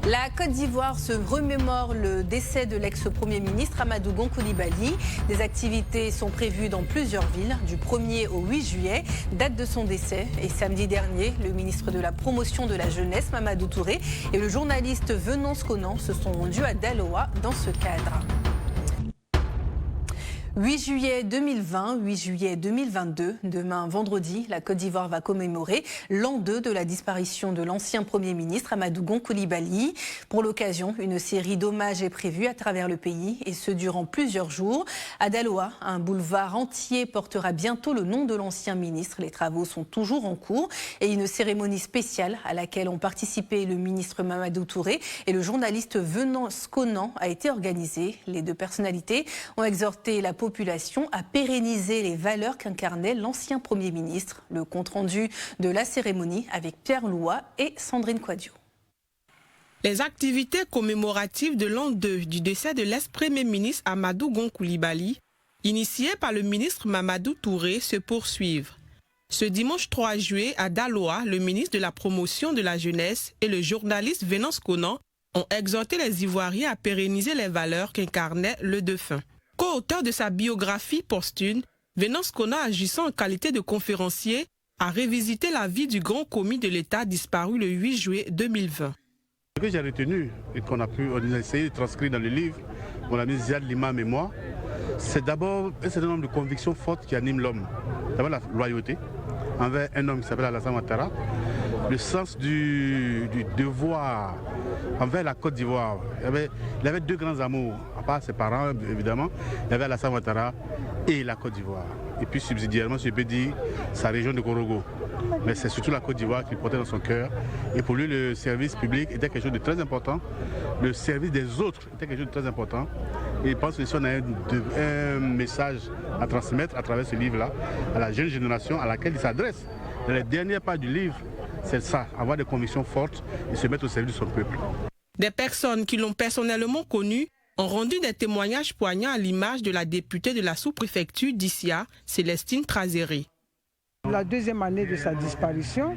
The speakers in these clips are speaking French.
La Côte d'Ivoire se remémore le décès de l'ex-premier ministre Amadou Gon Coulibaly. Des activités sont prévues dans plusieurs villes du 1er au 8 juillet, date de son décès. Et samedi dernier, le ministre de la Promotion de la Jeunesse, Mamadou Touré, et le journaliste Venance Conan se sont rendus à Daloa dans ce cadre. 8 juillet 2020, 8 juillet 2022, demain vendredi, la Côte d'Ivoire va commémorer l'an 2 de la disparition de l'ancien Premier ministre Amadou Gon Coulibaly. Pour l'occasion, une série d'hommages est prévue à travers le pays et ce durant plusieurs jours. À Daloa, un boulevard entier portera bientôt le nom de l'ancien ministre. Les travaux sont toujours en cours et une cérémonie spéciale à laquelle ont participé le ministre Mamadou Touré et le journaliste Venance Conan a été organisée. Les deux personnalités ont exhorté la population à pérenniser les valeurs qu'incarnait l'ancien Premier ministre. Le compte-rendu de la cérémonie avec Pierre Loua et Sandrine Quadio. Les activités commémoratives de l'an 2 du décès de l'ex-premier ministre Amadou Gon Coulibaly, initiées par le ministre Mamadou Touré, se poursuivent. Ce dimanche 3 juillet à Daloa, le ministre de la Promotion de la Jeunesse et le journaliste Venance Conan ont exhorté les Ivoiriens à pérenniser les valeurs qu'incarnait le défunt. Co-auteur de sa biographie posthume, Venance Conan, agissant en qualité de conférencier, a revisité la vie du grand commis de l'État disparu le 8 juillet 2020. Ce que j'ai retenu et qu'on a essayé de transcrire dans le livre, mon ami Ziad Limam et moi, c'est d'abord un certain nombre de convictions fortes qui animent l'homme. D'abord la loyauté envers un homme qui s'appelle Alassane Ouattara, le sens du devoir envers la Côte d'Ivoire. Il avait deux grands amours, à part ses parents évidemment, il y avait Alassane Ouattara et la Côte d'Ivoire. Et puis subsidiairement, je peux dire sa région de Korogo. Mais c'est surtout la Côte d'Ivoire qu'il portait dans son cœur. Et pour lui, le service public était quelque chose de très important. Le service des autres était quelque chose de très important. Et je pense que si on a un message à transmettre à travers ce livre-là, à la jeune génération à laquelle il s'adresse, dans les dernières pages du livre, c'est ça, avoir des convictions fortes et se mettre au service de son peuple. Des personnes qui l'ont personnellement connu ont rendu des témoignages poignants à l'image de la députée de la sous-préfecture d'Issia, Célestine Trazeri. La deuxième année de sa disparition,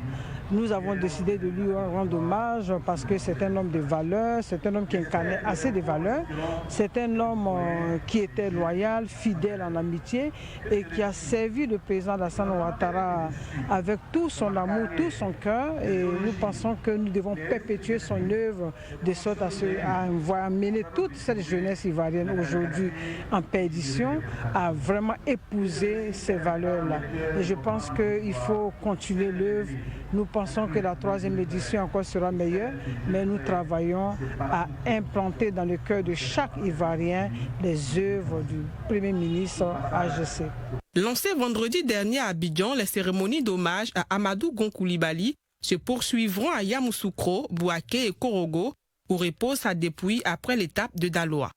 nous avons décidé de lui rendre hommage parce que c'est un homme de valeurs, c'est un homme qui incarnait assez de valeurs, c'est un homme qui était loyal, fidèle en amitié et qui a servi le président Alassane Ouattara avec tout son amour, tout son cœur, et nous pensons que nous devons perpétuer son œuvre de sorte à amener toute cette jeunesse ivoirienne aujourd'hui en perdition à vraiment épouser ces valeurs-là. Et je pense qu'il faut continuer l'œuvre. Nous pensons que la troisième édition encore sera meilleure, mais nous travaillons à implanter dans le cœur de chaque Ivoirien les œuvres du Premier ministre AGC. Lancées vendredi dernier à Abidjan, les cérémonies d'hommage à Amadou Gon Coulibaly se poursuivront à Yamoussoukro, Bouaké et Korogo, où repose sa dépouille après l'étape de Daloa.